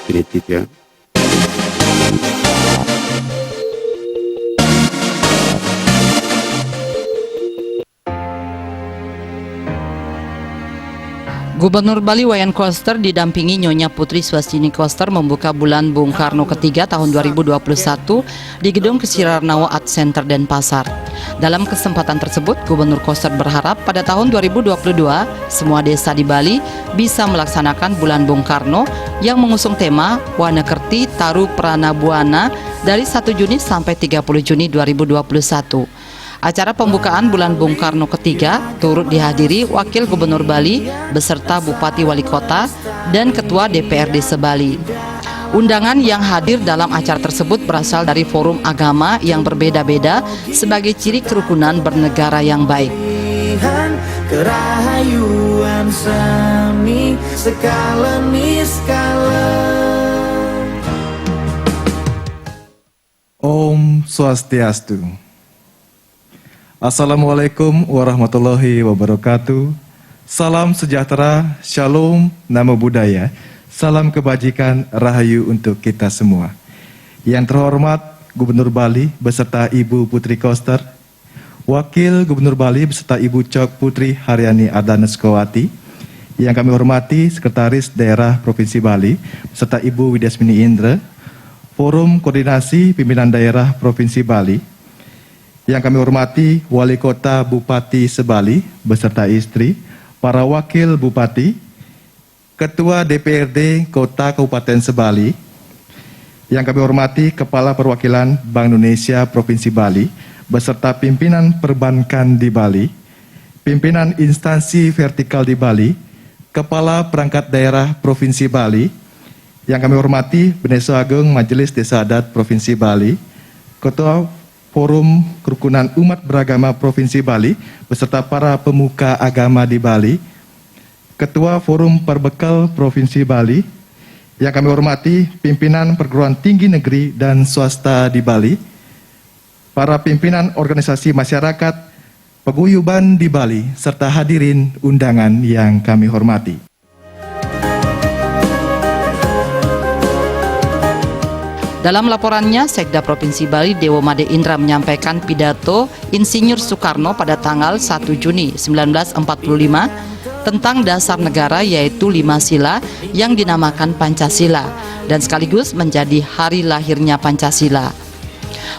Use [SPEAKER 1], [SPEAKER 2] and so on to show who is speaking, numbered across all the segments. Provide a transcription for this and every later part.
[SPEAKER 1] definitif ya.
[SPEAKER 2] Gubernur Bali Wayan Koster didampingi Nyonya Putri Swastini Koster membuka Bulan Bung Karno ketiga tahun 2021 di Gedung Kesirarnawa Art Center Denpasar. Dalam kesempatan tersebut, Gubernur Koster berharap pada tahun 2022 semua desa di Bali bisa melaksanakan Bulan Bung Karno yang mengusung tema Wanakerti Taru Pranabuana dari 1 Juni sampai 30 Juni 2021. Acara pembukaan Bulan Bung Karno ketiga turut dihadiri Wakil Gubernur Bali beserta Bupati Wali Kota dan Ketua DPRD Sebali. Undangan yang hadir dalam acara tersebut berasal dari forum agama yang berbeda-beda sebagai ciri kerukunan bernegara yang baik.
[SPEAKER 3] Kerahayuan sami skala niskala.
[SPEAKER 4] Om Swastiastu. Assalamualaikum warahmatullahi wabarakatuh. Salam sejahtera, shalom, namo buddhaya, salam kebajikan, rahayu untuk kita semua. Yang terhormat Gubernur Bali beserta Ibu Putri Koster, Wakil Gubernur Bali beserta Ibu Cok Putri Haryani Ardana Sukawati, yang kami hormati Sekretaris Daerah Provinsi Bali beserta Ibu Widyasmini Indra, Forum Koordinasi Pimpinan Daerah Provinsi Bali, yang kami hormati Wali Kota Bupati Sebali beserta istri, para Wakil Bupati, Ketua DPRD Kota Kabupaten Sebali, yang kami hormati Kepala Perwakilan Bank Indonesia Provinsi Bali beserta pimpinan perbankan di Bali, pimpinan instansi vertikal di Bali, Kepala Perangkat Daerah Provinsi Bali, yang kami hormati Beneso Agung Majelis Desa Adat Provinsi Bali, Ketua Forum Kerukunan Umat Beragama Provinsi Bali beserta para pemuka agama di Bali, Ketua Forum Perbekal Provinsi Bali, yang kami hormati pimpinan perguruan tinggi negeri dan swasta di Bali, para pimpinan organisasi masyarakat, paguyuban di Bali, serta hadirin undangan yang kami hormati.
[SPEAKER 2] Dalam laporannya, Sekda Provinsi Bali Dewo Made Indra menyampaikan pidato Insinyur Soekarno pada tanggal 1 Juni 1945 tentang dasar negara, yaitu 5 sila yang dinamakan Pancasila dan sekaligus menjadi hari lahirnya Pancasila.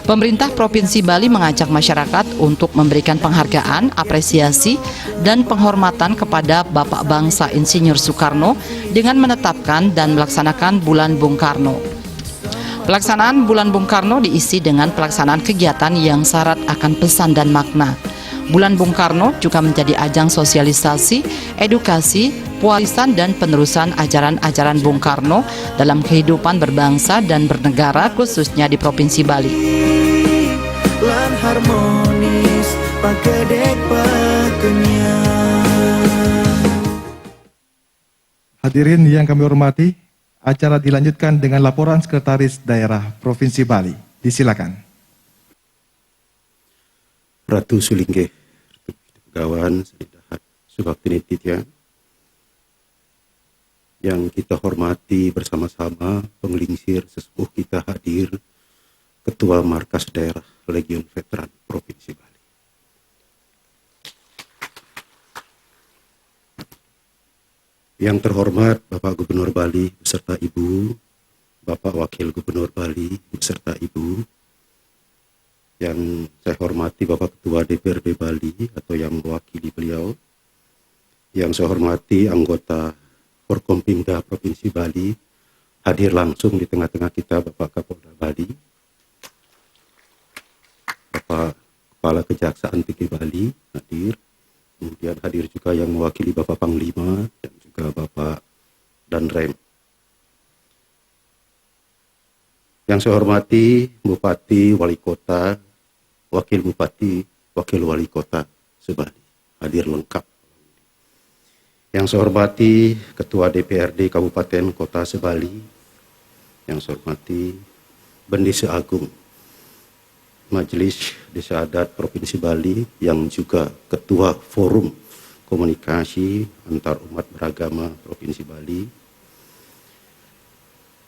[SPEAKER 2] Pemerintah Provinsi Bali mengajak masyarakat untuk memberikan penghargaan, apresiasi, dan penghormatan kepada Bapak Bangsa Insinyur Soekarno dengan menetapkan dan melaksanakan Bulan Bung Karno. Pelaksanaan Bulan Bung Karno diisi dengan pelaksanaan kegiatan yang syarat akan pesan dan makna. Bulan Bung Karno juga menjadi ajang sosialisasi, edukasi, pewarisan dan penerusan ajaran-ajaran Bung Karno dalam kehidupan berbangsa dan bernegara khususnya di Provinsi Bali.
[SPEAKER 3] Lan harmonis pagedek pakenyang.
[SPEAKER 4] Hadirin yang kami hormati, acara dilanjutkan dengan laporan Sekretaris Daerah Provinsi Bali. Disilakan.
[SPEAKER 1] Ratu Sulingge, Pegawai Sedidahat Subakti ya, yang kita hormati bersama-sama, penglingsir sesepuh kita hadir, Ketua Markas Daerah Legiun Veteran Provinsi Bali. Yang terhormat Bapak Gubernur Bali beserta Ibu, Bapak Wakil Gubernur Bali beserta Ibu, yang saya hormati Bapak Ketua DPRD Bali atau yang mewakili beliau, yang saya hormati anggota Forkompimda Provinsi Bali, hadir langsung di tengah-tengah kita Bapak Kapolda Bali, Bapak Kepala Kejaksaan Tinggi Bali hadir, kemudian hadir juga yang mewakili Bapak Panglima dan juga Bapak Danrem. Yang saya hormati Bupati, Wali Kota, Wakil Bupati, Wakil Wali Kota Sebali, hadir lengkap. Yang saya hormati Ketua DPRD Kabupaten Kota Sebali, yang saya hormati Bendesa Agung Majelis Desa Adat Provinsi Bali, yang juga Ketua Forum Komunikasi Antar Umat Beragama Provinsi Bali,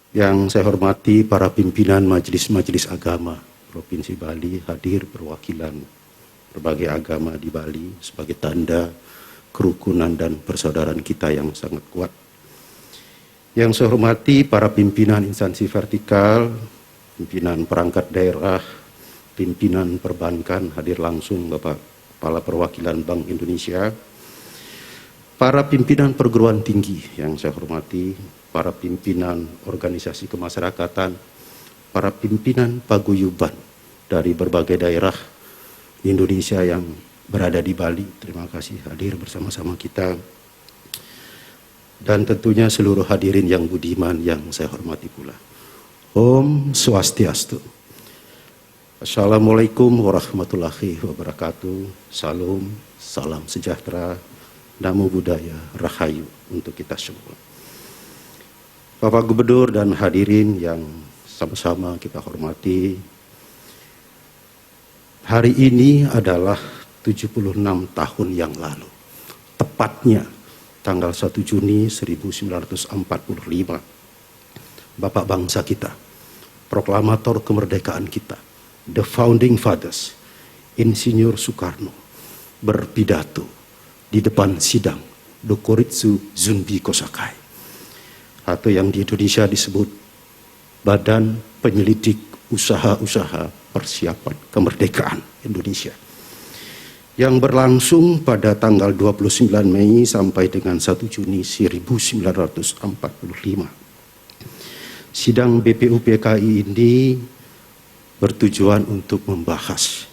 [SPEAKER 1] Yang saya hormati para pimpinan majelis-majelis agama Provinsi Bali, hadir perwakilan berbagai agama di Bali sebagai tanda kerukunan dan persaudaraan kita yang sangat kuat. Yang saya hormati para pimpinan instansi vertikal, pimpinan perangkat daerah, pimpinan perbankan, hadir langsung Bapak Kepala Perwakilan Bank Indonesia, para pimpinan perguruan tinggi yang saya hormati, para pimpinan organisasi kemasyarakatan, para pimpinan paguyuban dari berbagai daerah di Indonesia yang berada di Bali. Terima kasih hadir bersama-sama kita. Dan tentunya seluruh hadirin yang budiman yang saya hormati pula. Om Swastiastu. Assalamualaikum warahmatullahi wabarakatuh. Salam sejahtera, namo buddhaya, rahayu untuk kita semua. Bapak Gubernur dan hadirin yang sama-sama kita hormati, hari ini adalah 76 tahun yang lalu, tepatnya tanggal 1 Juni 1945, Bapak bangsa kita, proklamator kemerdekaan kita, the founding fathers, Insinyur Soekarno, berpidato di depan sidang Dokuritsu Zunbi Kosakai, atau yang di Indonesia disebut Badan Penyelidik Usaha-Usaha Persiapan Kemerdekaan Indonesia, yang berlangsung pada tanggal 29 Mei sampai dengan 1 Juni 1945. Sidang BPUPKI ini bertujuan untuk membahas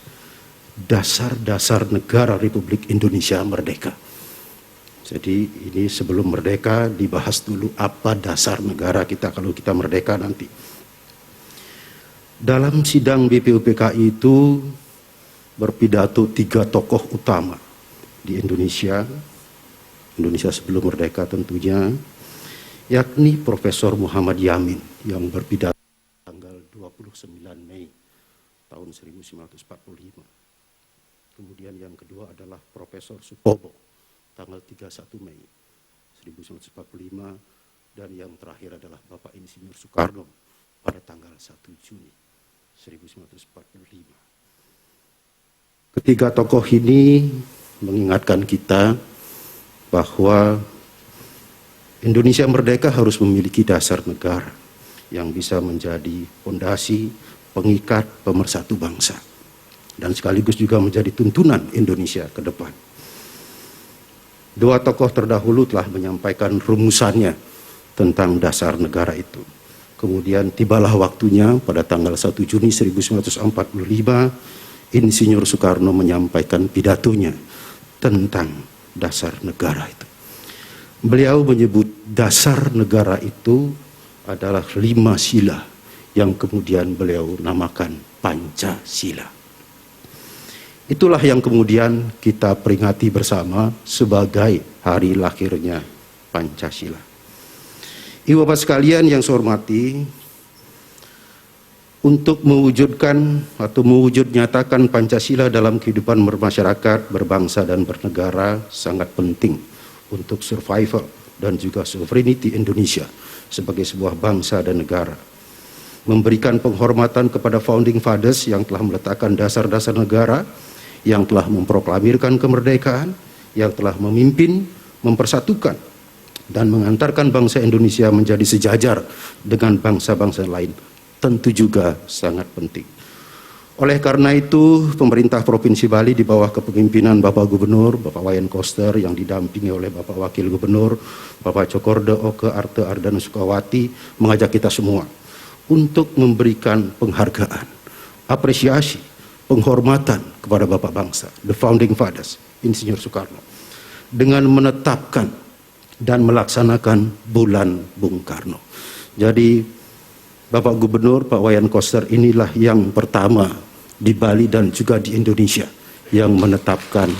[SPEAKER 1] dasar-dasar negara Republik Indonesia merdeka. Jadi ini sebelum merdeka dibahas dulu apa dasar negara kita kalau kita merdeka nanti. Dalam sidang BPUPKI itu berpidato 3 tokoh utama di Indonesia sebelum merdeka tentunya, yakni Profesor Muhammad Yamin yang berpidato tanggal 29 Mei tahun 1945. Kemudian yang kedua adalah Profesor Supomo tanggal 31 Mei 1945, dan yang terakhir adalah Bapak Insinyur Soekarno pada tanggal 1 Juni 1945. Ketiga tokoh ini mengingatkan kita bahwa Indonesia merdeka harus memiliki dasar negara yang bisa menjadi fondasi, pengikat, pemersatu bangsa, dan sekaligus juga menjadi tuntunan Indonesia ke depan. Dua tokoh terdahulu telah menyampaikan rumusannya tentang dasar negara itu. Kemudian tibalah waktunya pada tanggal 1 Juni 1945, Insinyur Soekarno menyampaikan pidatonya tentang dasar negara itu. Beliau menyebut dasar negara itu adalah 5 sila yang kemudian beliau namakan Pancasila. Itulah yang kemudian kita peringati bersama sebagai hari lahirnya Pancasila. Ibu bapak sekalian yang saya hormati, untuk mewujudkan atau mewujud nyatakan Pancasila dalam kehidupan bermasyarakat, berbangsa dan bernegara sangat penting untuk survival dan juga sovereignty Indonesia sebagai sebuah bangsa dan negara. Memberikan penghormatan kepada founding fathers yang telah meletakkan dasar-dasar negara, yang telah memproklamirkan kemerdekaan, yang telah memimpin, mempersatukan, dan mengantarkan bangsa Indonesia menjadi sejajar dengan bangsa-bangsa lain, tentu juga sangat penting. Oleh karena itu, pemerintah Provinsi Bali di bawah kepemimpinan Bapak Gubernur, Bapak Wayan Koster, yang didampingi oleh Bapak Wakil Gubernur, Bapak Cokorda Oke Arte Ardana Sukawati, mengajak kita semua untuk memberikan penghargaan, apresiasi, penghormatan kepada Bapak bangsa, the founding fathers, Insinyur Soekarno, dengan menetapkan dan melaksanakan bulan Bung Karno. Jadi Bapak Gubernur, Pak Wayan Koster inilah yang pertama di Bali dan juga di Indonesia yang menetapkan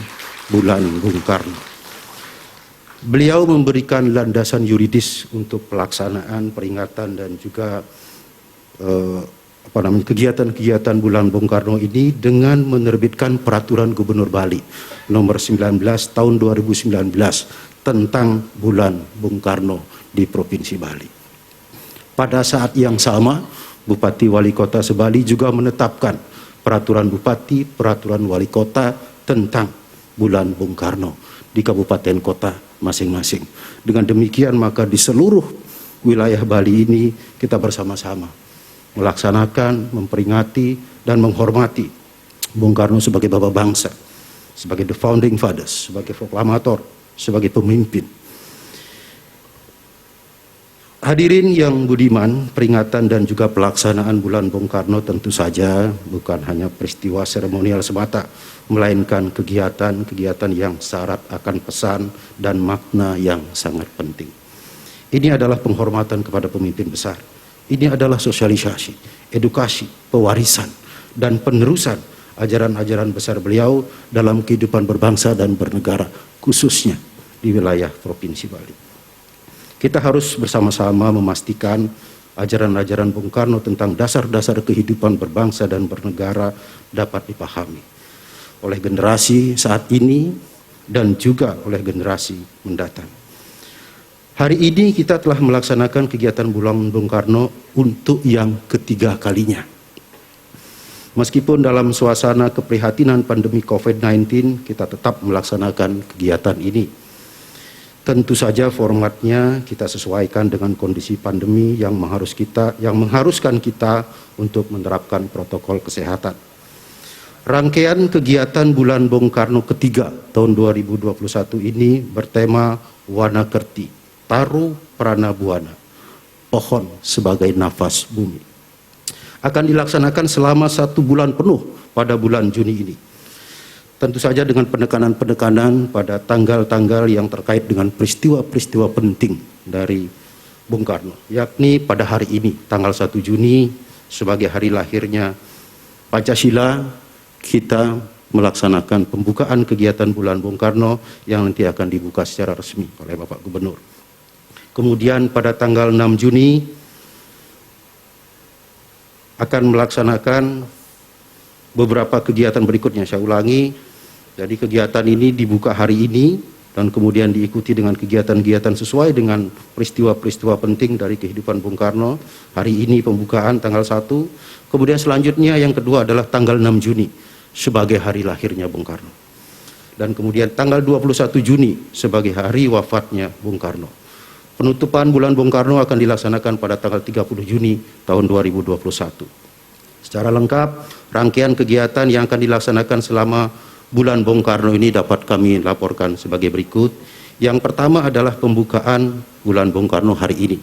[SPEAKER 1] bulan Bung Karno. Beliau memberikan landasan yuridis untuk pelaksanaan peringatan dan juga kegiatan-kegiatan bulan Bung Karno ini dengan menerbitkan Peraturan Gubernur Bali nomor 19 tahun 2019 tentang bulan Bung Karno di Provinsi Bali. Pada saat yang sama, Bupati Wali Kota Sebali juga menetapkan peraturan Bupati, peraturan Wali Kota tentang bulan Bung Karno di kabupaten kota masing-masing. Dengan demikian maka di seluruh wilayah Bali ini kita bersama-sama melaksanakan, memperingati, dan menghormati Bung Karno sebagai bapak bangsa, sebagai the founding fathers, sebagai proklamator, sebagai pemimpin. Hadirin yang budiman, peringatan dan juga pelaksanaan bulan Bung Karno tentu saja bukan hanya peristiwa seremonial semata, melainkan kegiatan-kegiatan yang syarat akan pesan dan makna yang sangat penting. Ini adalah penghormatan kepada pemimpin besar. Ini adalah sosialisasi, edukasi, pewarisan, dan penerusan ajaran-ajaran besar beliau dalam kehidupan berbangsa dan bernegara, khususnya di wilayah Provinsi Bali. Kita harus bersama-sama memastikan ajaran-ajaran Bung Karno tentang dasar-dasar kehidupan berbangsa dan bernegara dapat dipahami oleh generasi saat ini dan juga oleh generasi mendatang. Hari ini kita telah melaksanakan kegiatan bulan Bung Karno untuk yang ketiga kalinya. Meskipun dalam suasana keprihatinan pandemi COVID-19, kita tetap melaksanakan kegiatan ini. Tentu saja formatnya kita sesuaikan dengan kondisi pandemi yang mengharuskan kita untuk menerapkan protokol kesehatan. Rangkaian kegiatan bulan Bung Karno ketiga tahun 2021 ini bertema Wana Kerti, Taru Prana Buana, pohon sebagai nafas bumi. Akan dilaksanakan selama 1 bulan penuh pada bulan Juni ini. Tentu saja dengan penekanan-penekanan pada tanggal-tanggal yang terkait dengan peristiwa-peristiwa penting dari Bung Karno, yakni pada hari ini, tanggal 1 Juni, sebagai hari lahirnya Pancasila, kita melaksanakan pembukaan kegiatan bulan Bung Karno yang nanti akan dibuka secara resmi oleh Bapak Gubernur. Kemudian pada tanggal 6 Juni akan melaksanakan beberapa kegiatan berikutnya. Saya ulangi, jadi kegiatan ini dibuka hari ini dan kemudian diikuti dengan kegiatan-kegiatan sesuai dengan peristiwa-peristiwa penting dari kehidupan Bung Karno. Hari ini pembukaan tanggal 1, kemudian selanjutnya yang kedua adalah tanggal 6 Juni sebagai hari lahirnya Bung Karno. Dan kemudian tanggal 21 Juni sebagai hari wafatnya Bung Karno. Penutupan bulan Bung Karno akan dilaksanakan pada tanggal 30 Juni tahun 2021. Secara lengkap, rangkaian kegiatan yang akan dilaksanakan selama bulan Bung Karno ini dapat kami laporkan sebagai berikut. Yang pertama adalah pembukaan bulan Bung Karno hari ini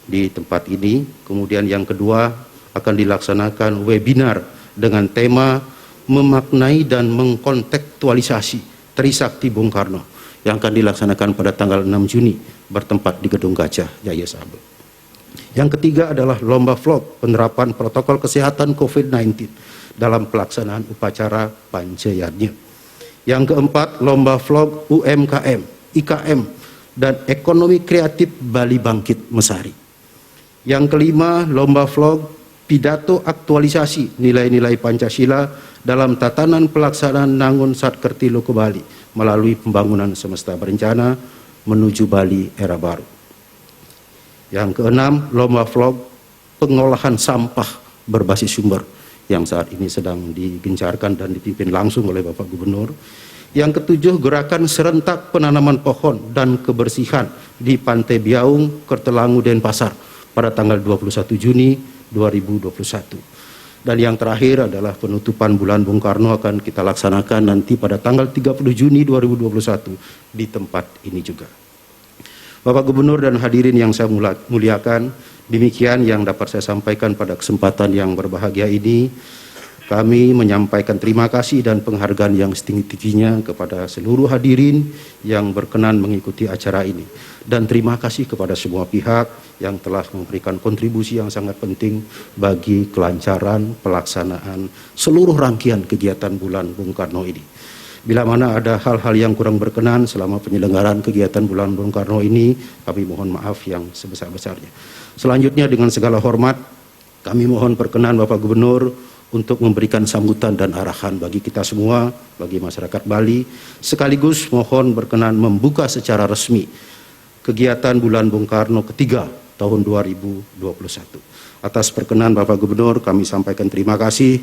[SPEAKER 1] di tempat ini. Kemudian yang kedua akan dilaksanakan webinar dengan tema memaknai dan mengkontekstualisasi Trisakti Bung Karno yang akan dilaksanakan pada tanggal 6 Juni bertempat di Gedung Gajah, Jaya Sabel. Yang ketiga adalah lomba vlog penerapan protokol kesehatan COVID-19 dalam pelaksanaan upacara Panjayanya. Yang keempat, lomba vlog UMKM, IKM, dan ekonomi kreatif Bali Bangkit Mesari. Yang kelima, lomba vlog pidato aktualisasi nilai-nilai Pancasila dalam tatanan pelaksanaan Nangun Satkerti Loko Bali melalui pembangunan semesta berencana menuju Bali era baru. Yang keenam, lomba vlog pengolahan sampah berbasis sumber yang saat ini sedang digencarkan dan dipimpin langsung oleh Bapak Gubernur. Yang ketujuh, gerakan serentak penanaman pohon dan kebersihan di Pantai Biaung, Kertelangu, Denpasar pada tanggal 21 Juni 2021. Dan yang terakhir adalah penutupan bulan Bung Karno akan kita laksanakan nanti pada tanggal 30 Juni 2021 di tempat ini juga. Bapak Gubernur dan hadirin yang saya muliakan, demikian yang dapat saya sampaikan pada kesempatan yang berbahagia ini. Kami menyampaikan terima kasih dan penghargaan yang setinggi-tingginya kepada seluruh hadirin yang berkenan mengikuti acara ini. Dan terima kasih kepada semua pihak yang telah memberikan kontribusi yang sangat penting bagi kelancaran pelaksanaan seluruh rangkaian kegiatan bulan Bung Karno ini. Bila mana ada hal-hal yang kurang berkenan selama penyelenggaraan kegiatan bulan Bung Karno ini, kami mohon maaf yang sebesar-besarnya. Selanjutnya dengan segala hormat, kami mohon perkenan Bapak Gubernur untuk memberikan sambutan dan arahan bagi kita semua, bagi masyarakat Bali, sekaligus mohon berkenan membuka secara resmi kegiatan bulan Bung Karno ketiga tahun 2021. Atas perkenan Bapak Gubernur, kami sampaikan terima kasih,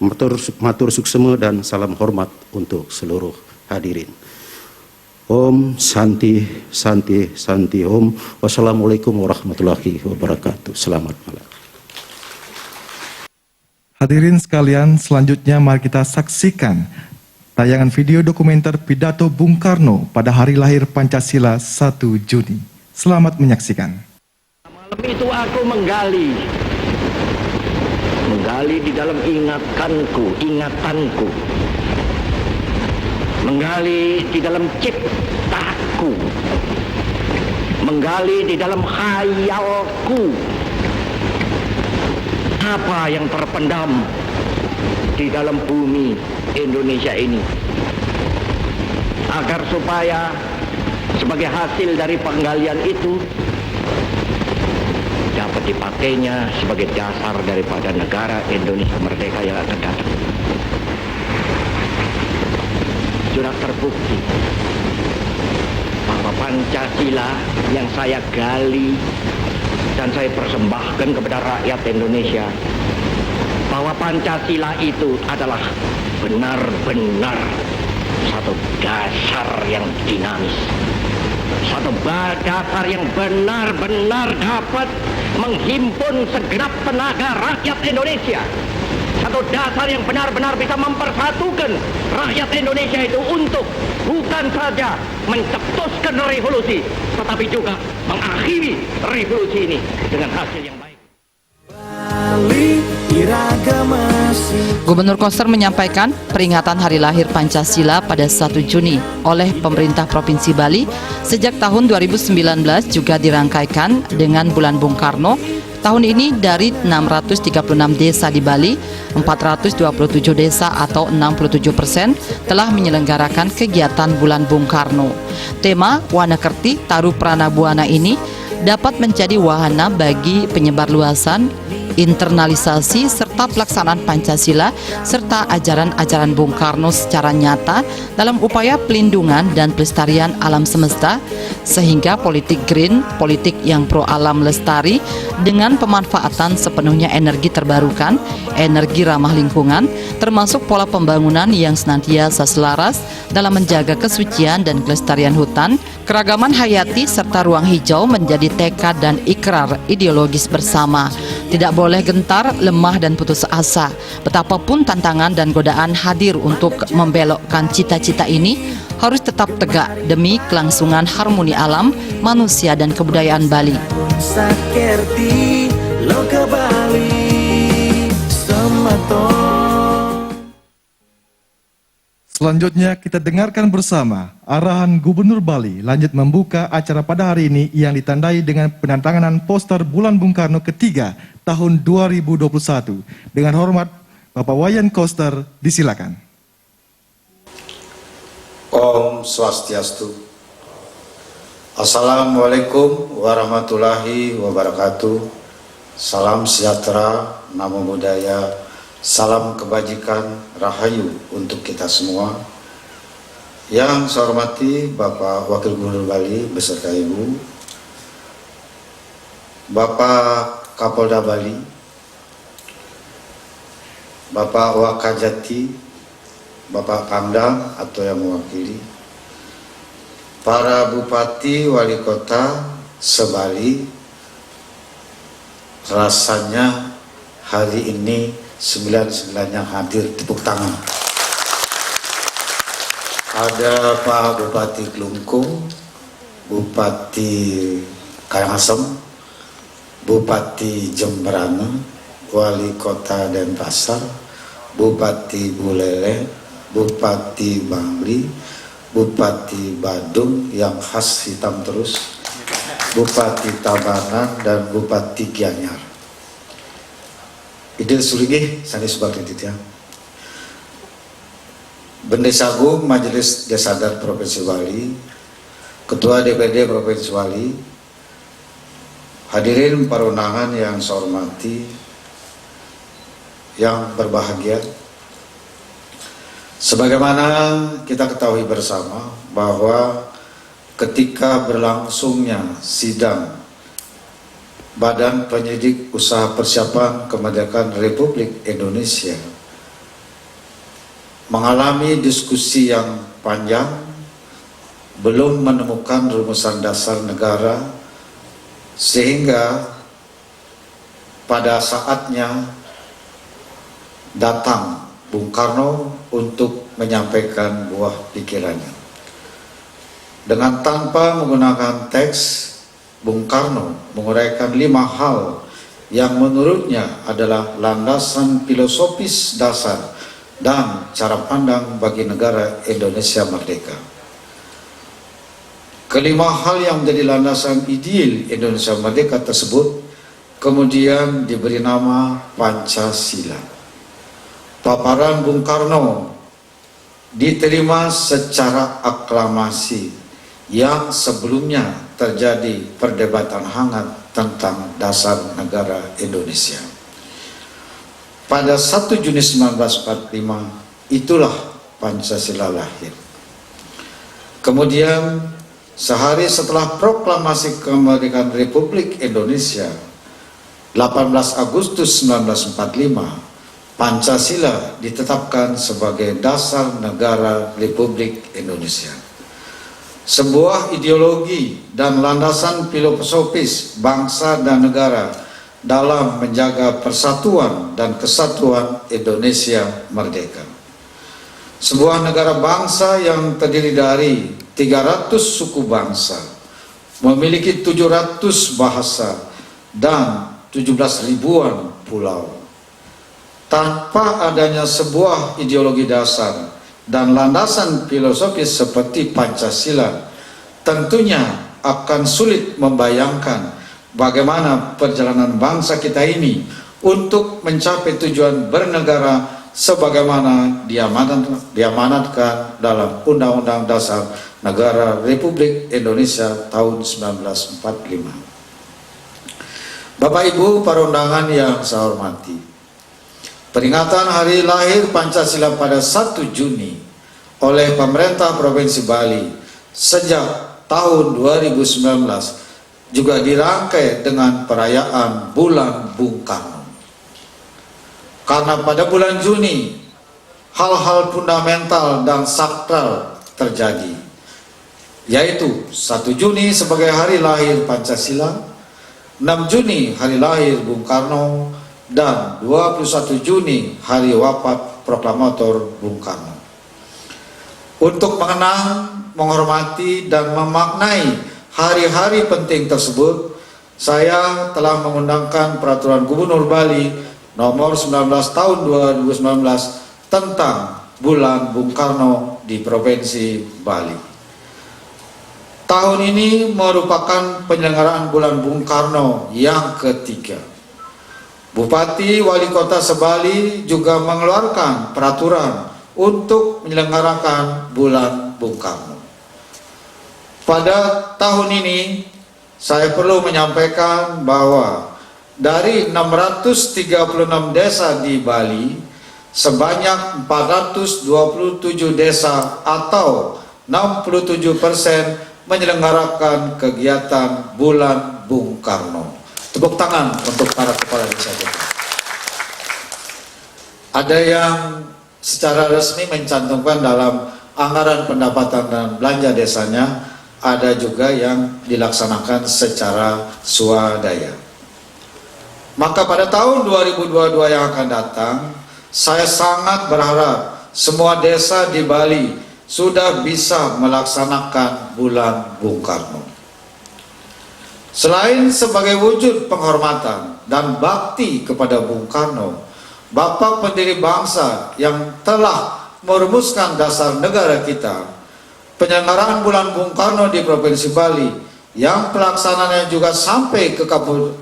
[SPEAKER 1] matur suksema dan salam hormat untuk seluruh hadirin. Om Santi Santi Santi Om. Wassalamualaikum warahmatullahi wabarakatuh. Selamat malam.
[SPEAKER 4] Hadirin sekalian, selanjutnya mari kita saksikan tayangan video dokumenter pidato Bung Karno pada hari lahir Pancasila 1 Juni. Selamat menyaksikan.
[SPEAKER 5] Malam itu aku menggali di dalam ingatanku, menggali di dalam ciptaku, menggali di dalam khayalku, apa yang terpendam di dalam bumi Indonesia ini, agar supaya sebagai hasil dari penggalian itu dapat dipakainya sebagai dasar daripada negara Indonesia merdeka yang akan datang. Sudah terbukti bahwa Pancasila yang saya gali dan saya persembahkan kepada rakyat Indonesia, bahwa Pancasila itu adalah benar-benar satu dasar yang dinamis, satu dasar yang benar-benar dapat menghimpun segenap tenaga rakyat Indonesia, satu dasar yang benar-benar bisa mempersatukan rakyat Indonesia itu untuk bukan saja mencetuskan revolusi, tetapi juga mengakhiri revolusi ini dengan hasil yang baik.
[SPEAKER 3] Bali iragama
[SPEAKER 2] Gubernur Koster menyampaikan peringatan hari lahir Pancasila pada 1 Juni oleh pemerintah Provinsi Bali sejak tahun 2019 juga dirangkaikan dengan bulan Bung Karno. Tahun ini dari 636 desa di Bali, 427 desa atau 67% telah menyelenggarakan kegiatan bulan Bung Karno. Tema Wanakerti Taru Pranabuana ini dapat menjadi wahana bagi penyebarluasan, internalisasi serta pelaksanaan Pancasila serta ajaran-ajaran Bung Karno secara nyata dalam upaya pelindungan dan pelestarian alam semesta, sehingga politik green, politik yang pro alam lestari dengan pemanfaatan sepenuhnya energi terbarukan, energi ramah lingkungan, termasuk pola pembangunan yang senantiasa selaras dalam menjaga kesucian dan kelestarian hutan, keragaman hayati serta ruang hijau menjadi tekad dan ikrar ideologis bersama. Tidak boleh gentar, lemah dan putus asa. Betapapun tantangan dan godaan hadir untuk membelokkan cita-cita ini, harus tetap tegak demi kelangsungan harmoni alam, manusia dan kebudayaan Bali.
[SPEAKER 3] Sakerti loka Bali sematon.
[SPEAKER 4] Selanjutnya kita dengarkan bersama arahan Gubernur Bali lanjut membuka acara pada hari ini yang ditandai dengan penandatanganan poster Bulan Bung Karno ketiga tahun 2021. Dengan hormat Bapak Wayan Koster, disilakan.
[SPEAKER 6] Om Swastiastu. Assalamualaikum warahmatullahi wabarakatuh. Salam sejahtera, namo buddhaya, salam kebajikan, rahayu untuk kita semua. Yang saya hormati Bapak Wakil Gubernur Bali beserta Ibu, Bapak Kapolda Bali, Bapak Wakajati, Bapak Pangdam atau yang mewakili, para Bupati Wali Kota se-Bali. Rasanya hari ini 99-nya hadir, tepuk tangan. Ada Pak Bupati Klungkung, Bupati Karangasem, Bupati Jemberana, Wali Kota Denpasar, Bupati Buleleng, Bupati Bangli, Bupati Badung yang khas hitam terus, Bupati Tabanan dan Bupati Gianyar. Idil Surigi, Sani Subakredit ya. Bendesa Agung Majelis Desa Adat Provinsi Bali, Ketua DPD Provinsi Bali, hadirin para undangan yang saya hormati, yang berbahagia. Sebagaimana kita ketahui bersama bahwa ketika berlangsungnya sidang Badan Penyelidik Usaha Persiapan Kemerdekaan Republik Indonesia mengalami diskusi yang panjang, belum menemukan rumusan dasar negara, sehingga pada saatnya datang Bung Karno untuk menyampaikan buah pikirannya. Dengan tanpa menggunakan teks, Bung Karno menguraikan 5 hal yang menurutnya adalah landasan filosofis dasar dan cara pandang bagi negara Indonesia merdeka. Kelima hal yang menjadi landasan ideal Indonesia merdeka tersebut kemudian diberi nama Pancasila. Paparan Bung Karno diterima secara aklamasi yang sebelumnya terjadi perdebatan hangat tentang dasar negara Indonesia. Pada 1 Juni 1945 itulah Pancasila lahir. Kemudian sehari setelah proklamasi kemerdekaan Republik Indonesia 18 Agustus 1945, Pancasila ditetapkan sebagai dasar negara Republik Indonesia. Sebuah ideologi dan landasan filosofis bangsa dan negara dalam menjaga persatuan dan kesatuan Indonesia merdeka. Sebuah negara bangsa yang terdiri dari 300 suku bangsa, memiliki 700 bahasa dan 17 ribuan pulau. Tanpa adanya sebuah ideologi dasar dan landasan filosofis seperti Pancasila, tentunya akan sulit membayangkan bagaimana perjalanan bangsa kita ini untuk mencapai tujuan bernegara sebagaimana diamanatkan dalam Undang-Undang Dasar Negara Republik Indonesia tahun 1945. Bapak Ibu para undangan yang saya hormati, peringatan hari lahir Pancasila pada 1 Juni oleh pemerintah Provinsi Bali sejak tahun 2019 juga dirangkai dengan perayaan Bulan Bung Karno. Karena pada bulan Juni hal-hal fundamental dan sakral terjadi, yaitu 1 Juni sebagai hari lahir Pancasila, 6 Juni hari lahir Bung Karno, dan 21 Juni hari wafat proklamator Bung Karno. Untuk mengenang, menghormati, dan memaknai hari-hari penting tersebut, saya telah mengundangkan Peraturan Gubernur Bali nomor 19 tahun 2019 tentang Bulan Bung Karno di Provinsi Bali. Tahun ini merupakan penyelenggaraan Bulan Bung Karno yang ketiga. Bupati Wali Kota Sebali juga mengeluarkan peraturan untuk menyelenggarakan Bulan Bung Karno. Pada tahun ini saya perlu menyampaikan bahwa dari 636 desa di Bali, sebanyak 427 desa atau 67% menyelenggarakan kegiatan Bulan Bung Karno. Tepuk tangan untuk para kepala desa kita. Ada yang secara resmi mencantumkan dalam anggaran pendapatan dan belanja desanya, ada juga yang dilaksanakan secara swadaya. Maka pada tahun 2022 yang akan datang, saya sangat berharap semua desa di Bali sudah bisa melaksanakan Bulan Bung Karno. Selain sebagai wujud penghormatan dan bakti kepada Bung Karno, Bapak pendiri bangsa yang telah merumuskan dasar negara kita, penyelenggaraan Bulan Bung Karno di Provinsi Bali yang pelaksanaannya juga sampai ke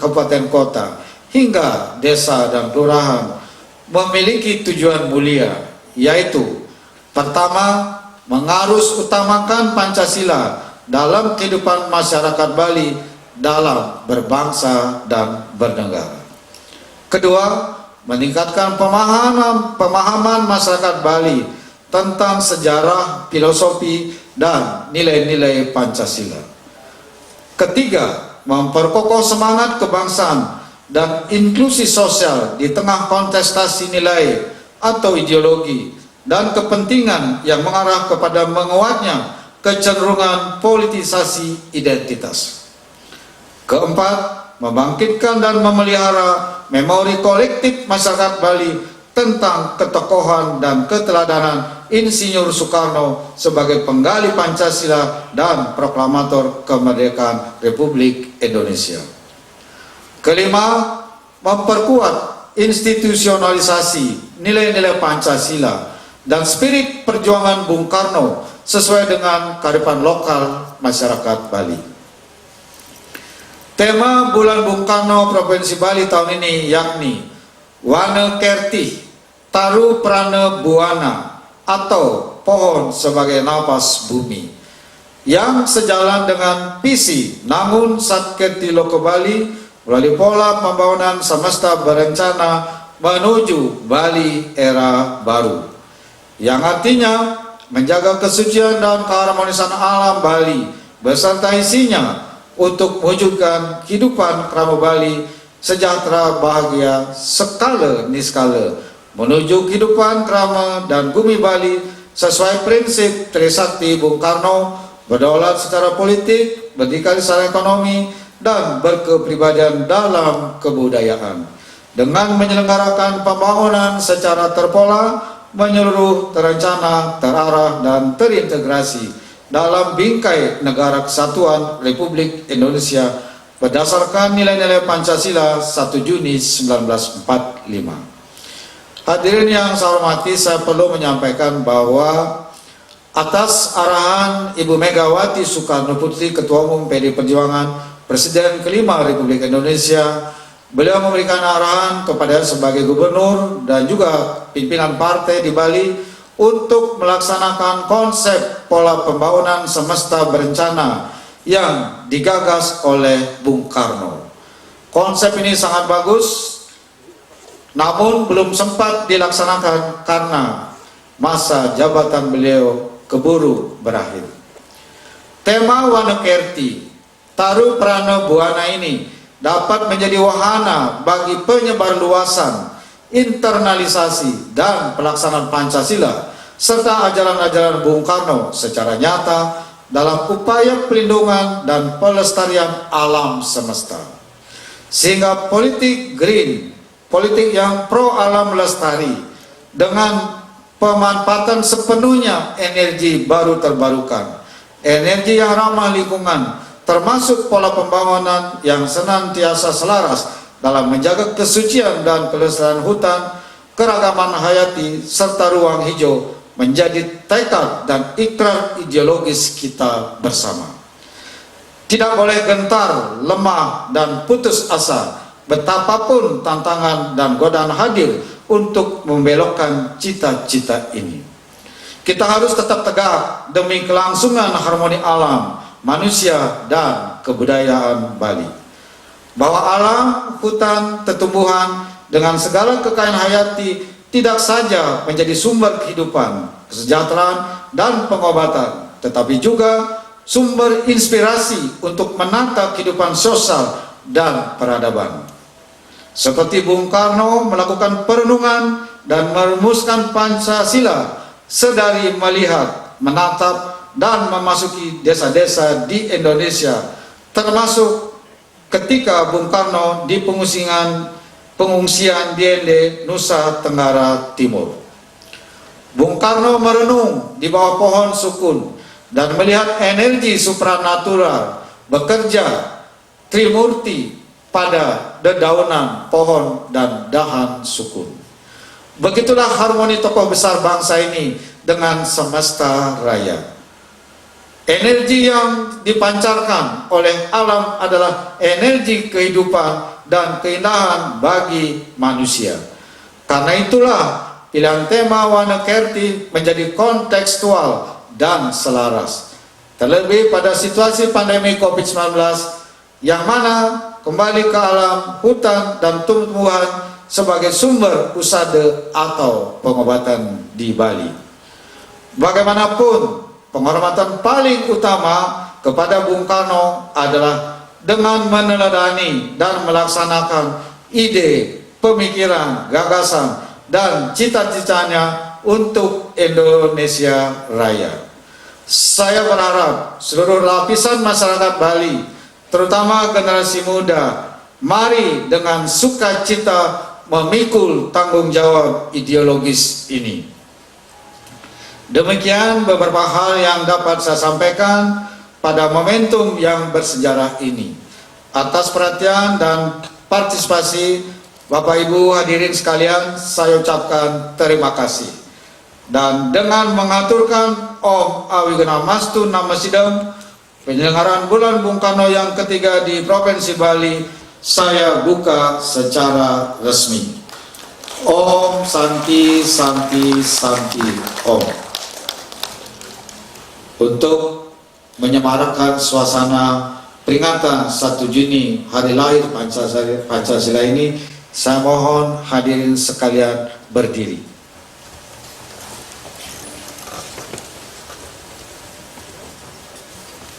[SPEAKER 6] kabupaten kota hingga desa dan kelurahan memiliki tujuan mulia, yaitu pertama, mengarus utamakan Pancasila dalam kehidupan masyarakat Bali dalam berbangsa dan bernegara. Kedua, meningkatkan pemahaman masyarakat Bali tentang sejarah, filosofi, dan nilai-nilai Pancasila. Ketiga, memperkokoh semangat kebangsaan dan inklusi sosial di tengah kontestasi nilai atau ideologi dan kepentingan yang mengarah kepada menguatnya kecenderungan politisasi identitas. Keempat, membangkitkan dan memelihara memori kolektif masyarakat Bali tentang ketokohan dan keteladanan Insinyur Soekarno sebagai penggali Pancasila dan proklamator kemerdekaan Republik Indonesia. Kelima, memperkuat institusionalisasi nilai-nilai Pancasila dan spirit perjuangan Bung Karno sesuai dengan kearifan lokal masyarakat Bali. Tema Bulan Bung Karno Provinsi Bali tahun ini yakni Wana Kerti Taru Prana Buana atau pohon sebagai napas bumi, yang sejalan dengan visi Nangun Satkerti Loko Bali melalui pola pembangunan semesta berencana menuju Bali era baru, yang artinya menjaga kesucian dan keharmonisan alam Bali beserta isinya untuk mewujudkan kehidupan kerama Bali sejahtera, bahagia, skala niskala, menuju kehidupan kerama dan bumi Bali sesuai prinsip Trisakti Bung Karno, berdaulat secara politik, berdikari secara ekonomi, dan berkepribadian dalam kebudayaan, dengan menyelenggarakan pembangunan secara terpola, menyeluruh, terencana, terarah, dan terintegrasi dalam bingkai Negara Kesatuan Republik Indonesia berdasarkan nilai-nilai Pancasila 1 Juni 1945. Hadirin yang saya hormati, saya perlu menyampaikan bahwa atas arahan Ibu Megawati Soekarno Putri, Ketua Umum PDI Perjuangan, Presiden kelima Republik Indonesia, beliau memberikan arahan kepada sebagai gubernur dan juga pimpinan partai di Bali untuk melaksanakan konsep pola pembangunan semesta berencana yang digagas oleh Bung Karno. Konsep ini sangat bagus, namun belum sempat dilaksanakan karena masa jabatan beliau keburu berakhir. Tema Wana Kerti Taru Prana Buana ini dapat menjadi wahana bagi penyebar luasan, internalisasi, dan pelaksanaan Pancasila serta ajaran-ajaran Bung Karno secara nyata dalam upaya pelindungan dan pelestarian alam semesta. Sehingga politik green, politik yang pro alam lestari dengan pemanfaatan sepenuhnya energi baru terbarukan, energi yang ramah lingkungan, termasuk pola pembangunan yang senantiasa selaras dalam menjaga kesucian dan kelestarian hutan, keragaman hayati, serta ruang hijau menjadi tekad dan ikrar ideologis kita bersama. Tidak boleh gentar, lemah, dan putus asa betapapun tantangan dan godaan hadir untuk membelokkan cita-cita ini. Kita harus tetap tegak demi kelangsungan harmoni alam, manusia, dan kebudayaan Bali. Bahwa alam, hutan, tumbuhan dengan segala kekayaan hayati tidak saja menjadi sumber kehidupan, kesejahteraan, dan pengobatan, tetapi juga sumber inspirasi untuk menata kehidupan sosial dan peradaban. Seperti Bung Karno melakukan perenungan dan merumuskan Pancasila sedari melihat, menatap, dan memasuki desa-desa di Indonesia, termasuk ketika Bung Karno di pengungsian di Ende, Nusa Tenggara Timur. Bung Karno merenung di bawah pohon sukun dan melihat energi supranatural bekerja trimurti pada dedaunan pohon dan dahan sukun. Begitulah harmoni tokoh besar bangsa ini dengan semesta raya. Energi yang dipancarkan oleh alam adalah energi kehidupan dan keindahan bagi manusia. Karena itulah pilihan tema Wana Kerti menjadi kontekstual dan selaras. Terlebih pada situasi pandemi COVID-19 yang mana kembali ke alam, hutan, dan tumbuhan sebagai sumber usada atau pengobatan di Bali. Bagaimanapun, penghormatan paling utama kepada Bung Karno adalah dengan meneladani dan melaksanakan ide, pemikiran, gagasan, dan cita-citanya untuk Indonesia Raya. Saya berharap seluruh lapisan masyarakat Bali, terutama generasi muda, mari dengan sukacita memikul tanggung jawab ideologis ini. Demikian beberapa hal yang dapat saya sampaikan pada momentum yang bersejarah ini. Atas perhatian dan partisipasi Bapak Ibu hadirin sekalian, saya ucapkan terima kasih. Dan dengan mengaturkan Om Awigena Mastu Namasidam, penyelenggaraan Bulan Bung Karno yang ketiga di Provinsi Bali, saya buka secara resmi. Om Santi Santi Santi Om. Untuk menyemarakkan suasana peringatan 1 Juni hari lahir Pancasila ini, saya mohon hadirin sekalian berdiri.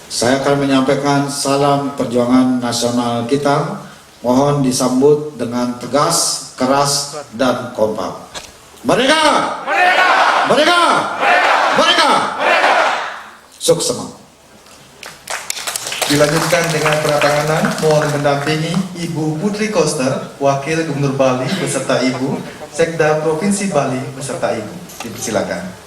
[SPEAKER 6] Saya akan menyampaikan salam perjuangan nasional kita. Mohon disambut dengan tegas, keras, dan kompak. Merdeka! Merdeka! Merdeka! Merdeka! Merdeka! Sukses semua.
[SPEAKER 4] Dilanjutkan dengan penandatanganan, mohon mendampingi Ibu Putri Koster, Wakil Gubernur Bali beserta Ibu, Sekda Provinsi Bali beserta Ibu. Dipersilakan.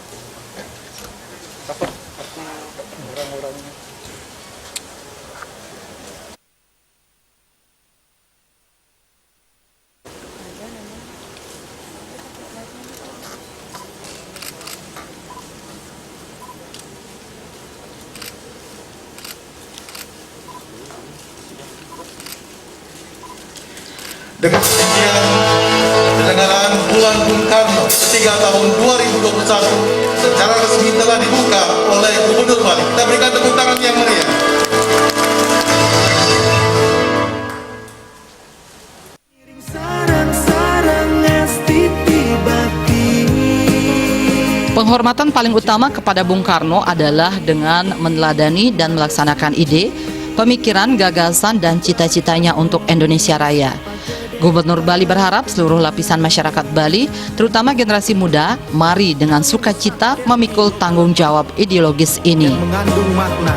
[SPEAKER 4] Dengan demikian, penyelenggaraan Bulan Bung Karno ketiga tahun 2021 secara resmi telah dibuka oleh Gubernur Bali. Kita berikan tepuk tangan yang meriah.
[SPEAKER 2] Penghormatan paling utama kepada Bung Karno adalah dengan meneladani dan melaksanakan ide, pemikiran, gagasan, dan cita-citanya untuk Indonesia Raya. Gubernur Bali berharap seluruh lapisan masyarakat Bali, terutama generasi muda, mari dengan sukacita memikul tanggung jawab ideologis ini.
[SPEAKER 3] Mengandung makna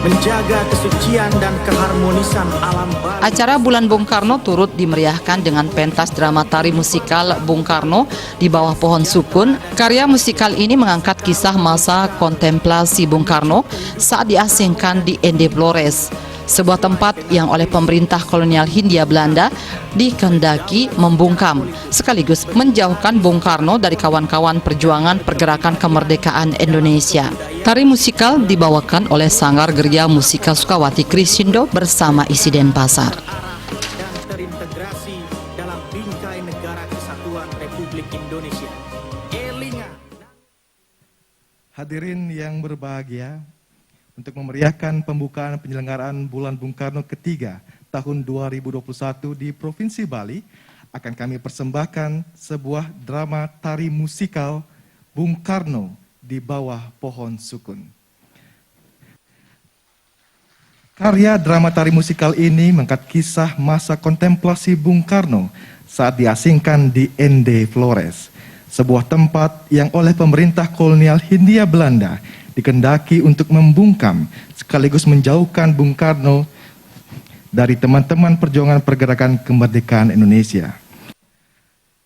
[SPEAKER 3] menjaga kesucian dan keharmonisan alam Bali.
[SPEAKER 2] Acara Bulan Bung Karno turut dimeriahkan dengan pentas drama tari musikal Bung Karno di bawah pohon sukun. Karya musikal ini mengangkat kisah masa kontemplasi Bung Karno saat diasingkan di Ende Flores, sebuah tempat yang oleh pemerintah kolonial Hindia Belanda dikehendaki membungkam sekaligus menjauhkan Bung Karno dari kawan-kawan perjuangan pergerakan kemerdekaan Indonesia. Tari musikal dibawakan oleh Sanggar Geria Musika Sukawati Krisindo bersama isi Denpasar.
[SPEAKER 3] Dan terintegrasi dalam bingkai negara kesatuan Republik Indonesia. Elinga.
[SPEAKER 4] Hadirin yang berbahagia, untuk memeriahkan pembukaan penyelenggaraan Bulan Bung Karno ketiga tahun 2021 di Provinsi Bali, akan kami persembahkan sebuah drama tari musikal Bung Karno di bawah pohon sukun. Karya drama tari musikal ini mengangkat kisah masa kontemplasi Bung Karno saat diasingkan di Ende Flores, sebuah tempat yang oleh pemerintah kolonial Hindia Belanda dikehendaki untuk membungkam sekaligus menjauhkan Bung Karno dari teman-teman perjuangan pergerakan kemerdekaan Indonesia.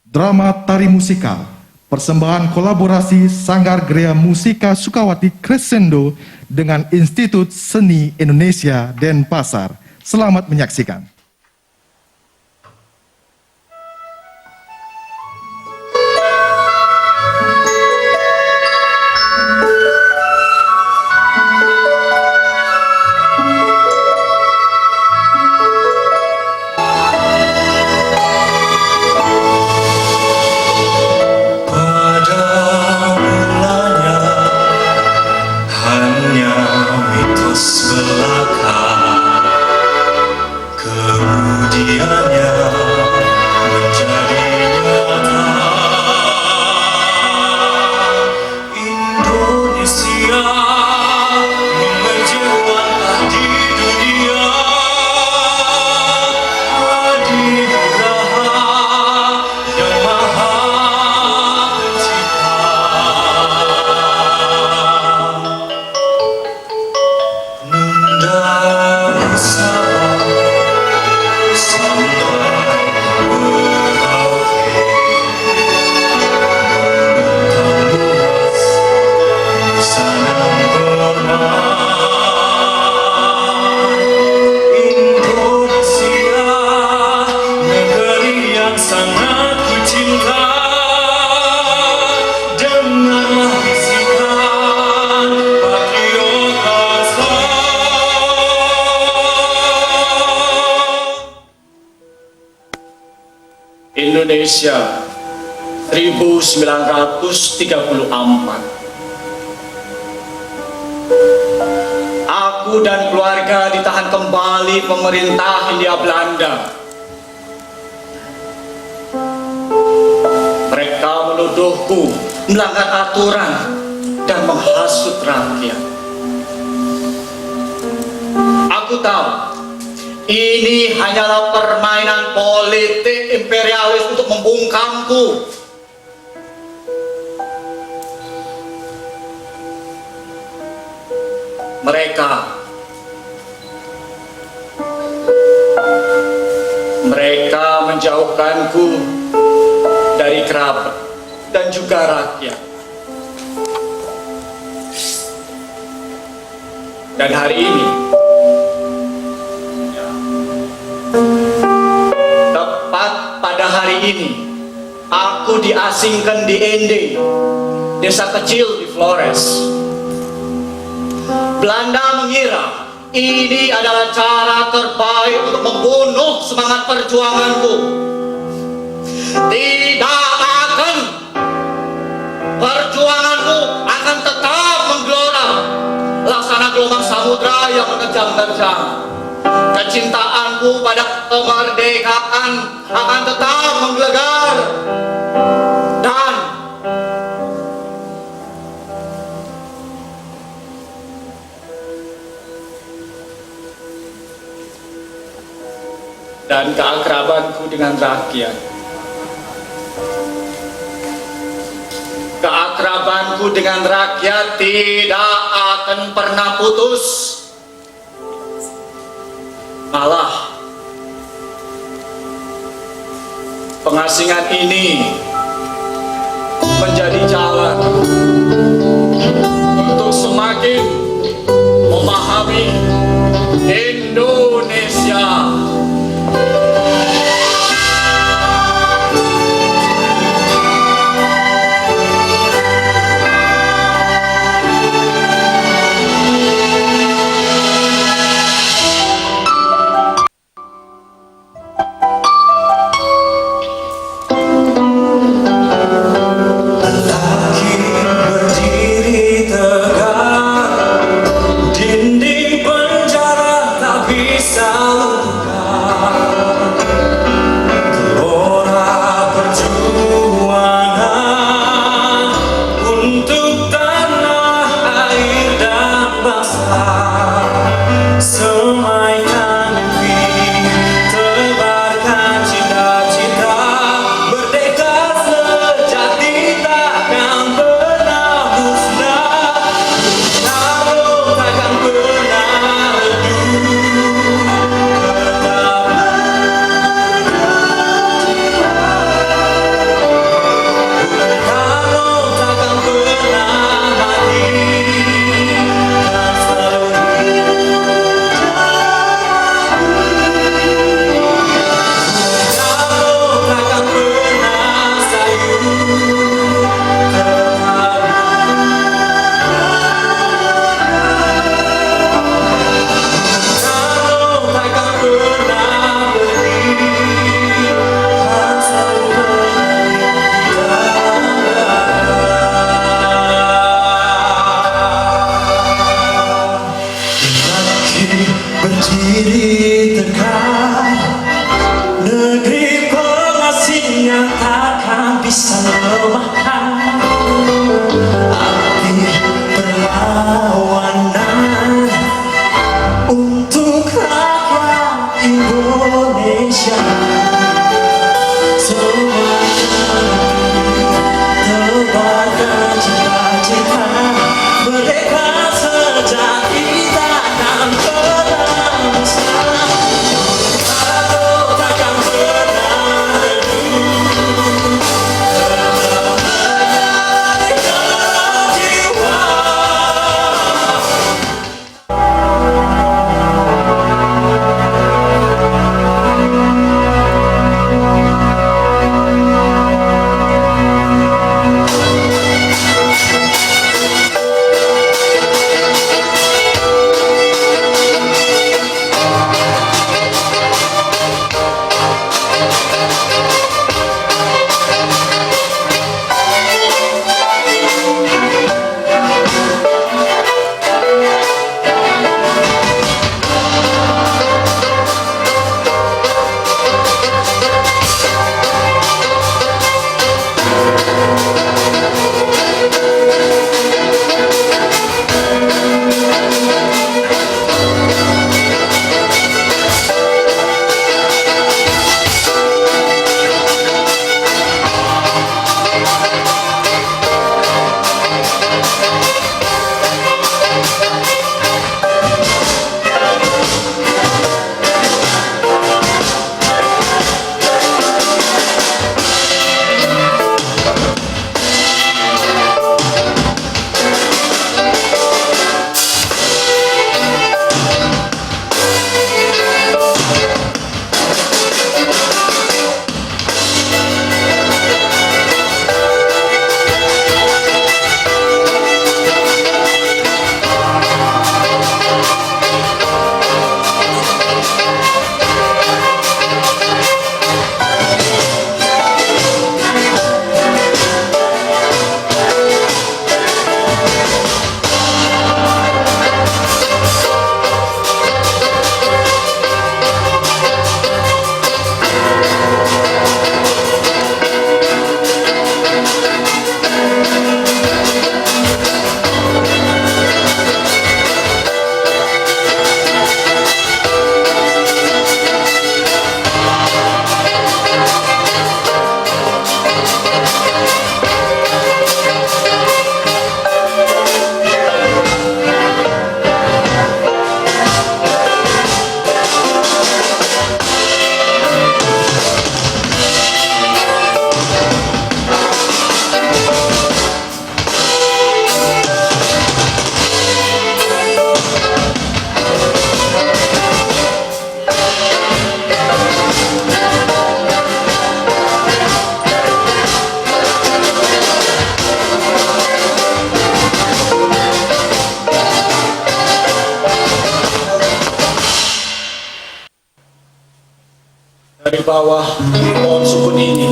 [SPEAKER 4] Drama tari musikal, persembahan kolaborasi Sanggar Geria Musika Sukawati Krisindo dengan Institut Seni Indonesia Denpasar. Selamat menyaksikan.
[SPEAKER 7] Hanya mitos belaka sangat ku cinta, dengarlah bisikan patriot bangsa. Indonesia 1934. Aku dan keluarga ditahan kembali pemerintah Hindia Belanda. Mereka menuduhku melanggar aturan dan menghasut rakyat. Aku tahu ini hanyalah permainan politik imperialis untuk membungkamku. Mereka menjauhkanku dari kerabat dan juga rakyat. Dan hari ini, tepat pada hari ini, aku diasingkan di Ende, desa kecil di Flores. Belanda mengira ini adalah cara terbaik untuk membunuh semangat perjuanganku. Tidak akan. Perjuanganku akan tetap menggelora laksana gelombang samudra yang menerjang-nerjang. Kecintaanku pada kemerdekaan akan tetap menggelegar. Dan keakrabanku dengan rakyat. Keakrabanku dengan rakyat tidak akan pernah putus. Malah, pengasingan ini menjadi jalan untuk semakin memahami Indonesia. Dinding bawah pohon sukun ini,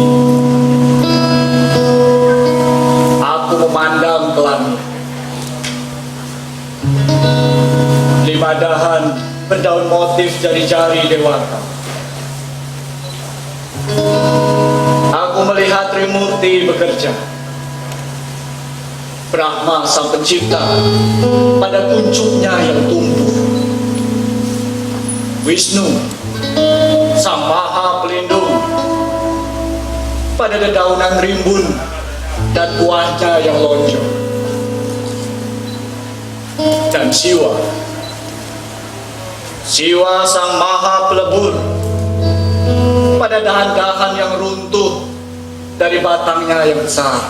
[SPEAKER 7] aku memandang ke langit. 5 dahan berdaun motif jari-jari dewata. Aku melihat Trimurti bekerja. Brahma sang pencipta pada kuncupnya yang tumbuh. Wisnu sang maha pelindung pada dedaunan rimbun dan buahnya yang lonjong. Dan Siwa sang maha pelebur pada dahan-dahan yang runtuh dari batangnya yang besar.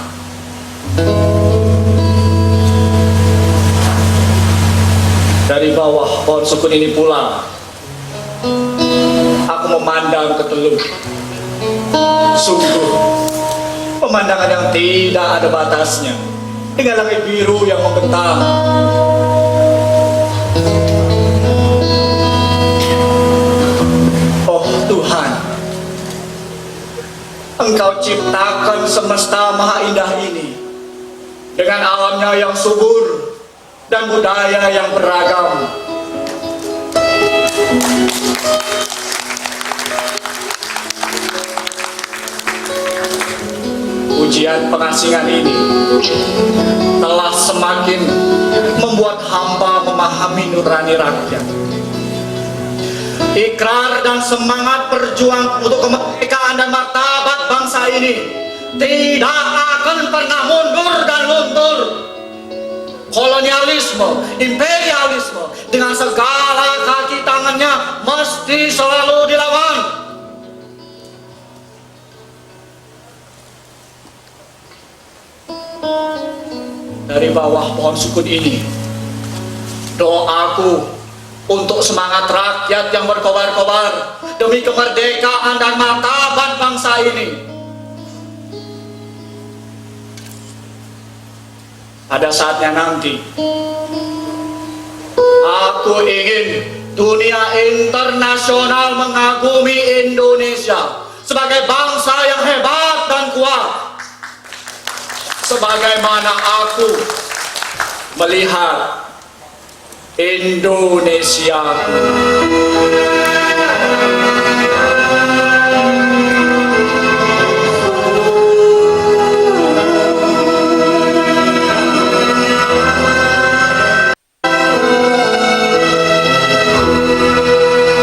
[SPEAKER 7] Dari bawah pohon sukun ini pula aku memandang ke teluk. Sungguh pemandangan yang tidak ada batasnya, dengan langit biru yang membentang. Oh Tuhan, Engkau ciptakan semesta maha indah ini dengan alamnya yang subur dan budaya yang beragam. Ujian pengasingan ini telah semakin membuat hamba memahami nurani rakyat. Ikrar dan semangat berjuang untuk kemerdekaan dan martabat bangsa ini tidak akan pernah mundur dan luntur. Kolonialisme, imperialisme dengan segala kaki tangannya mesti selalu dilawan. Dari bawah pohon sukun ini, doaku untuk semangat rakyat yang berkobar-kobar demi kemerdekaan dan martabat bangsa ini. Pada saatnya nanti, aku ingin dunia internasional mengagumi Indonesia sebagai bangsa yang hebat dan kuat, sebagaimana aku melihat Indonesia.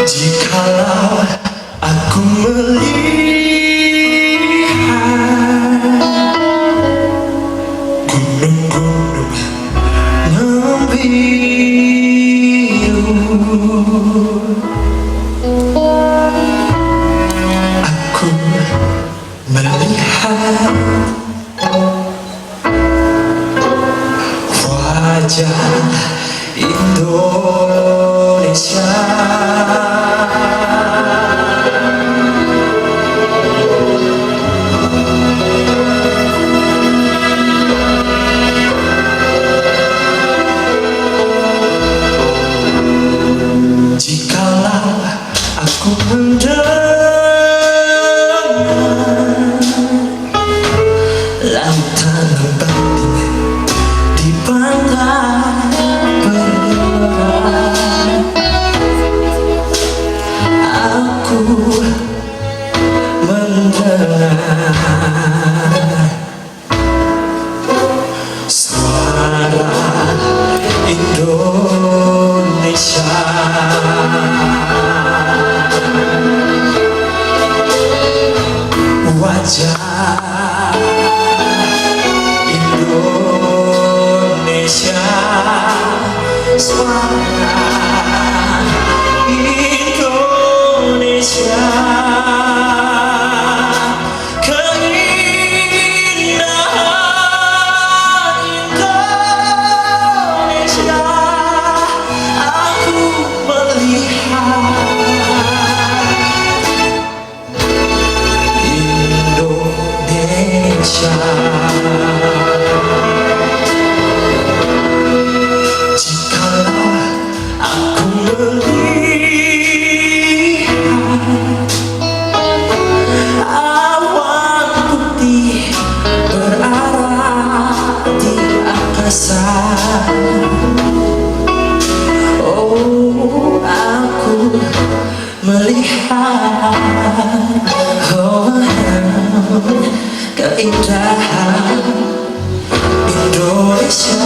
[SPEAKER 8] Jikalau aku melihat gunung-gunung membiru, aku melihat wajah Indonesia. Jikalau aku mendengar lautan batin di pantai berderai, aku mendengar suara Indonesia. Wajah Indonesia, suara Indonesia, keindahan Indonesia. Aku melihat Indonesia. keindahan Indonesia.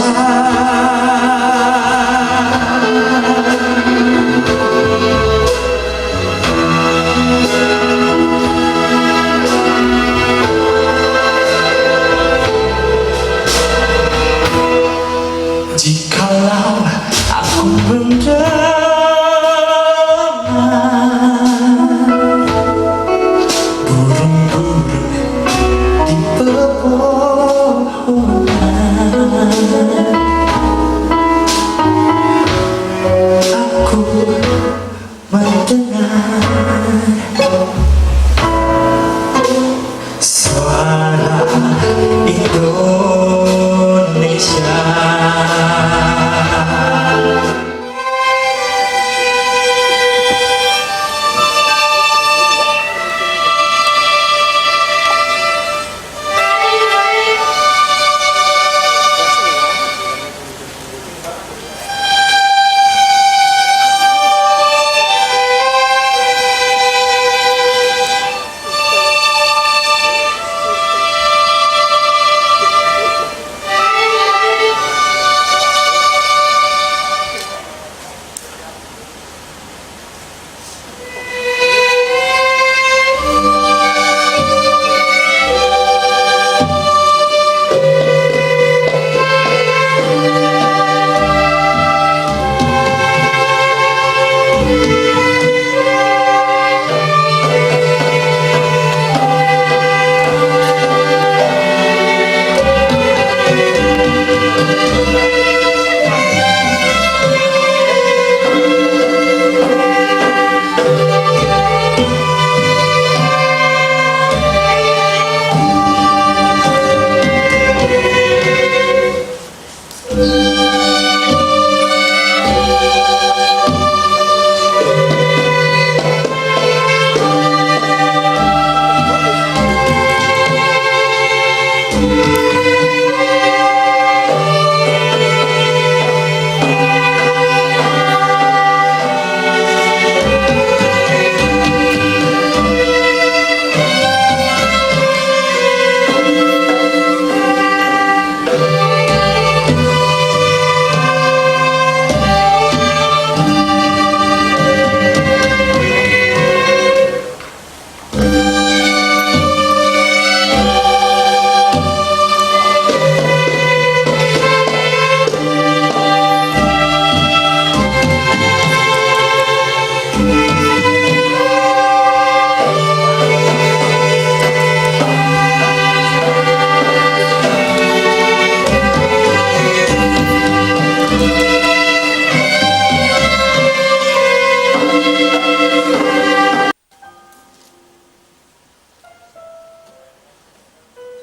[SPEAKER 8] Jikalau aku mendengar burung-burung di pepohonan, aku mendengar suara Indonesia.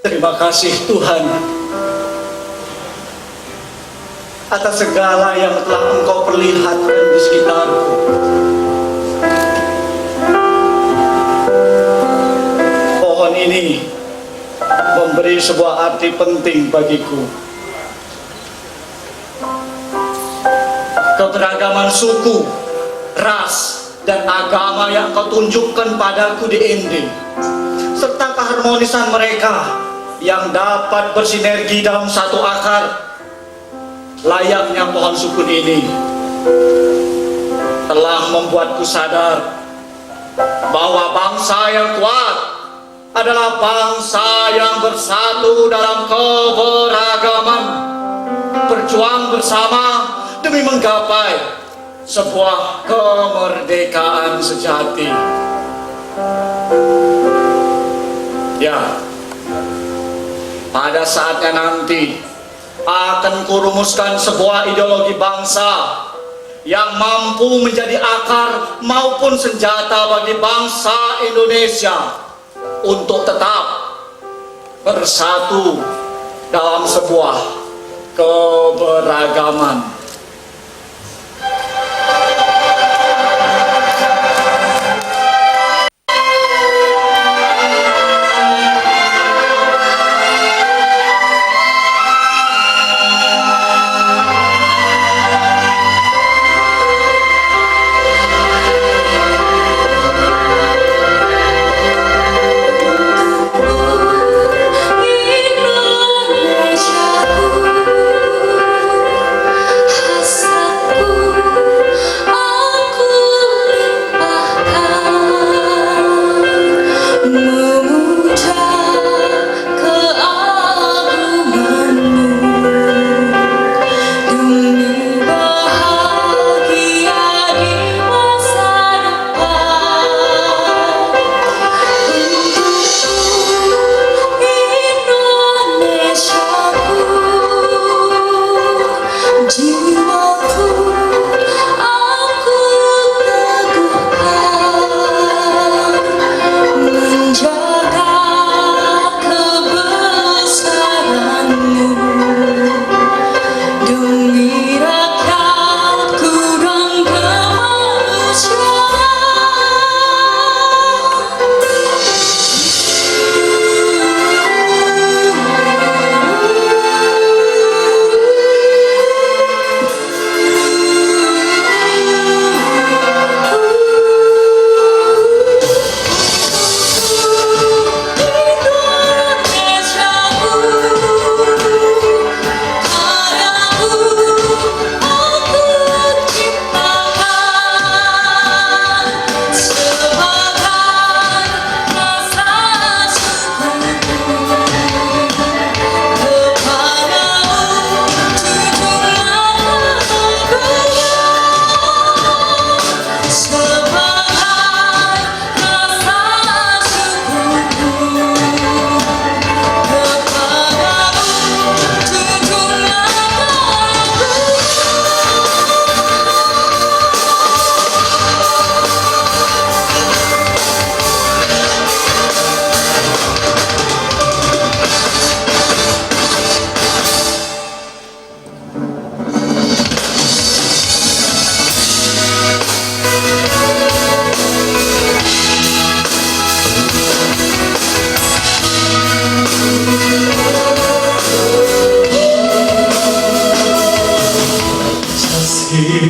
[SPEAKER 7] Terima kasih Tuhan atas segala yang telah Engkau perlihatkan di sekitarku. Pohon ini memberi sebuah arti penting bagiku. Keberagaman suku, ras, dan agama yang Engkau tunjukkan padaku di Ende, serta keharmonisan mereka yang dapat bersinergi dalam satu akar, layaknya pohon sukun ini, telah membuatku sadar bahwa bangsa yang kuat adalah bangsa yang bersatu dalam keberagaman, berjuang bersama demi menggapai sebuah kemerdekaan sejati. Ya, pada saatnya nanti akan kurumuskan sebuah ideologi bangsa yang mampu menjadi akar maupun senjata bagi bangsa Indonesia untuk tetap bersatu dalam sebuah keberagaman.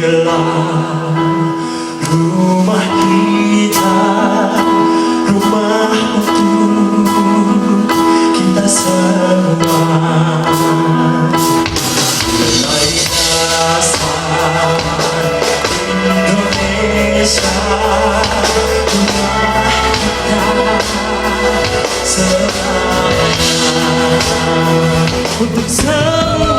[SPEAKER 8] inilah rumah kita, rumah untuk kita semua. Mulai dasar Indonesia, rumah kita selamanya untuk semua.